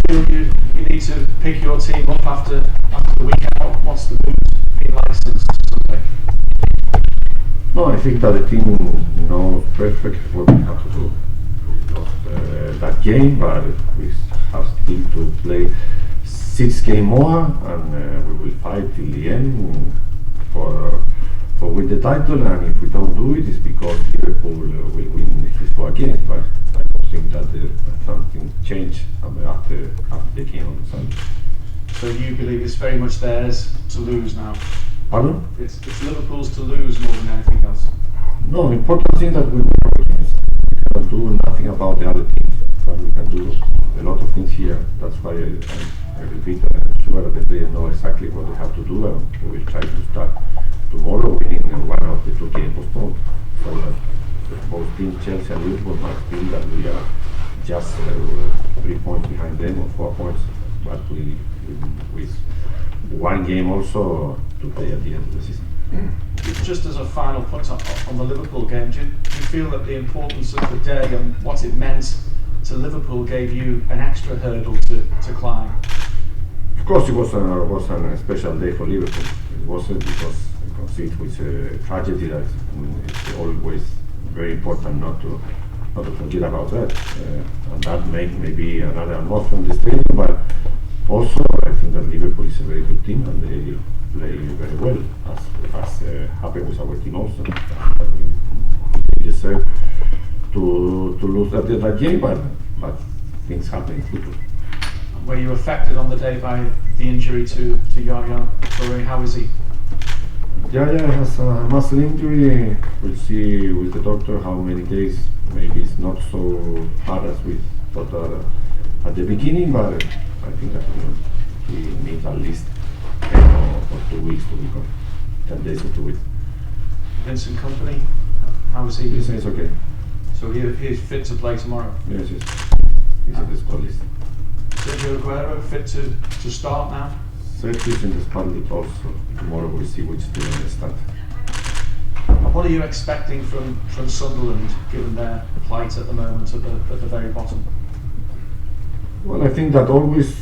feel you need to pick your team up after the weekend? What's the mood been like since Sunday? No, I think that the team knows perfect what we have to do. We lost that game, but we have still to play 6 games more, and we will fight till the end for win the title. And if we don't do it, it's because Liverpool will win his 4 games. But I don't think that something changed after the game on Sunday. So you believe it's very much theirs to lose now? Pardon? It's Liverpool's to lose more than anything else. No, the important thing that we win our games. We cannot do nothing about the other teams, but we can do a lot of things here. That's why I repeat, I'm sure that the players know exactly what they have to do, and we will try to start tomorrow winning one of the 2 games postponed, so that both teams, Chelsea and Liverpool, might feel that we are just 3 points behind them or 4 points, but we with 1 game also to play at the end of the season. Just as a final point on the Liverpool game, do you feel that the importance of the day and what it meant to Liverpool gave you an extra hurdle to climb? Of course, it was a special day for Liverpool. It wasn't because it was a tragedy that it's always very important not to forget about that. And that made maybe another emotion from the stadium, but also I think that Liverpool is a very good team and they play very well, as happened with our team also. We deserve to lose that game, but things happen in football. Were you affected on the day by the injury to Yaya Toure? How is he? Yaya has a muscle injury. We'll see with the doctor how many days. Maybe it's not so hard as we thought at the beginning, but I think that he needs at least 10 or 2 weeks to recover. 10 days or 2 weeks. Vincent Kompany, how is he? It's okay. So he's fit to play tomorrow? Yes. He's in the squad list. Sergio Aguero fit to start now? Sergio is in the squad list also. Tomorrow we'll see which team will start. What are you expecting from Sunderland, given their plight at the moment at the very bottom? Well, I think that always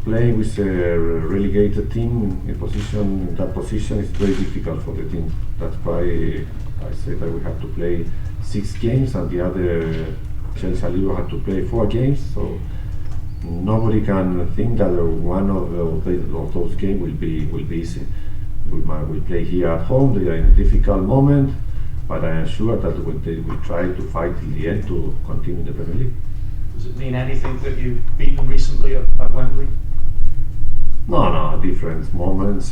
playing with a relegated team in that position is very difficult for the team. That's why I say that we have to play 6 games and the other Chelsea and Liverpool have to play 4 games. So nobody can think that one of those games will be easy. We play here at home. They are in a difficult moment, but I am sure that they will try to fight till the end to continue the Premier League. Does it mean anything that you've beaten recently at Wembley? No, different moments,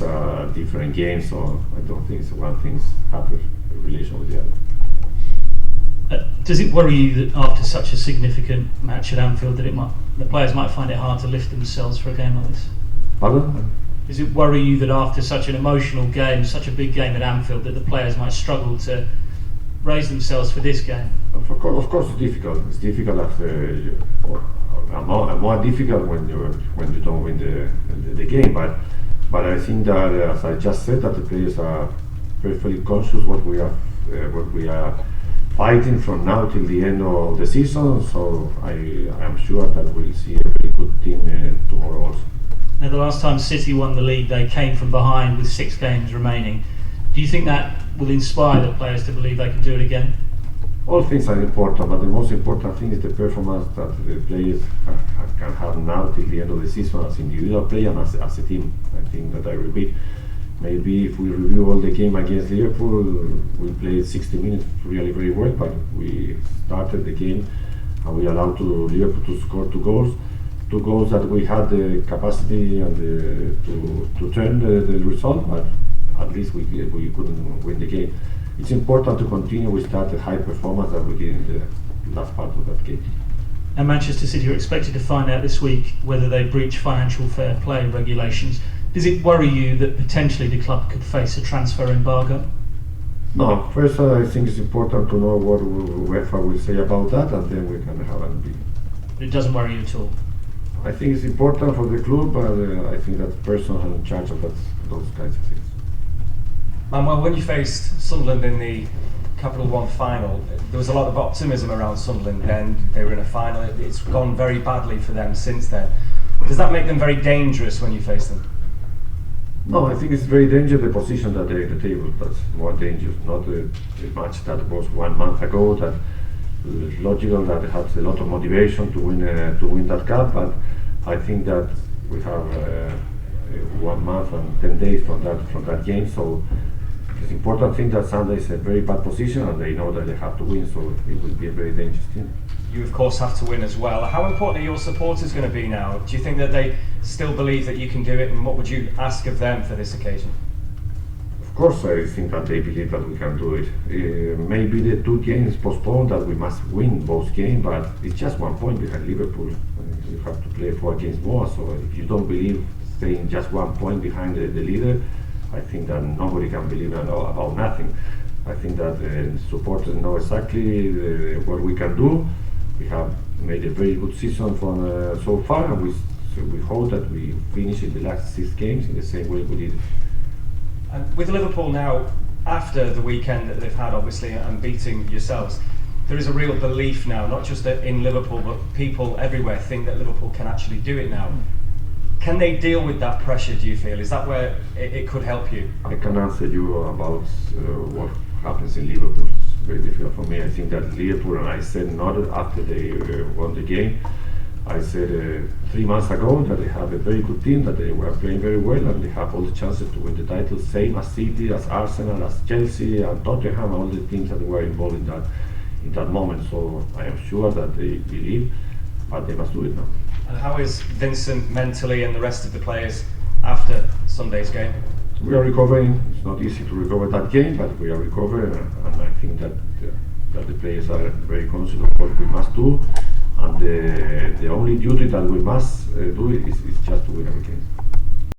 different games, so I don't think one thing have a relation with the other. Does it worry you that after such a significant match at Anfield that the players might find it hard to lift themselves for a game like this? Pardon? Does it worry you that after such an emotional game, such a big game at Anfield, that the players might struggle to raise themselves for this game? Of course, it's difficult. It's difficult after, more difficult when you don't win the game. But I think that, as I just said, that the players are perfectly conscious what we are fighting from now till the end of the season. So I am sure that we'll see a very good team tomorrow also. Now, the last time City won the league, they came from behind with 6 games remaining. Do you think that will inspire the players to believe they can do it again? All things are important, but the most important thing is the performance that the players can have now till the end of the season as individual player and as a team. I think that I repeat, maybe if we review all the game against Liverpool, we played 60 minutes really very well, but we started the game and we allowed Liverpool to score 2 goals. 2 goals that we had the capacity and to turn the result, but at least we couldn't win the game. It's important to continue with that high performance that we did in the last part of that game. And Manchester City are expected to find out this week whether they breach financial fair play regulations. Does it worry you that potentially the club could face a transfer embargo? No, first I think it's important to know what UEFA will say about that, and then we can have an opinion. But it doesn't worry you at all? I think it's important for the club, but I think that the person is in charge of those kinds of things. Manuel, when you faced Sunderland in the Capital One final, there was a lot of optimism around Sunderland then. They were in a final. It's gone very badly for them since then. Does that make them very dangerous when you face them? No, I think it's very dangerous, the position that they're in the table. That's more dangerous, not the match that was 1 month ago. That it's logical that they have a lot of motivation to win that cup, but I think that we have 1 month and 10 days from that game, so it's important thing that Sunday is a very bad position and they know that they have to win, so it will be a very dangerous team. You of course have to win as well. How important are your supporters going to be now? Do you think that they still believe that you can do it, and what would you ask of them for this occasion? Of course, I think that they believe that we can do it. Maybe the 2 games postponed, that we must win both games, but it's just 1 point behind Liverpool. You have to play 4 games more, so if you don't believe staying just 1 point behind the leader, I think that nobody can believe about nothing. I think that supporters know exactly what we can do. We have made a very good season so far, and we hope that we finish in the last 6 games in the same way we did. And with Liverpool now, after the weekend that they've had, obviously, and beating yourselves, there is a real belief now, not just in Liverpool, but people everywhere think that Liverpool can actually do it now. Can they deal with that pressure, do you feel? Is that where it could help you? I can answer you about what happens in Liverpool. It's very difficult for me. I think that Liverpool, and I said not after they won the game, I said 3 months ago that they have a very good team, that they were playing very well, and they have all the chances to win the title, same as City, as Arsenal, as Chelsea, and Tottenham, all the teams that were involved in that moment. So I am sure that they believe, but they must do it now. And how is Vincent mentally and the rest of the players after Sunday's game? We are recovering. It's not easy to recover that game, but we are recovering, and I think that the players are very conscious of what we must do, and the only duty that we must do is just to win.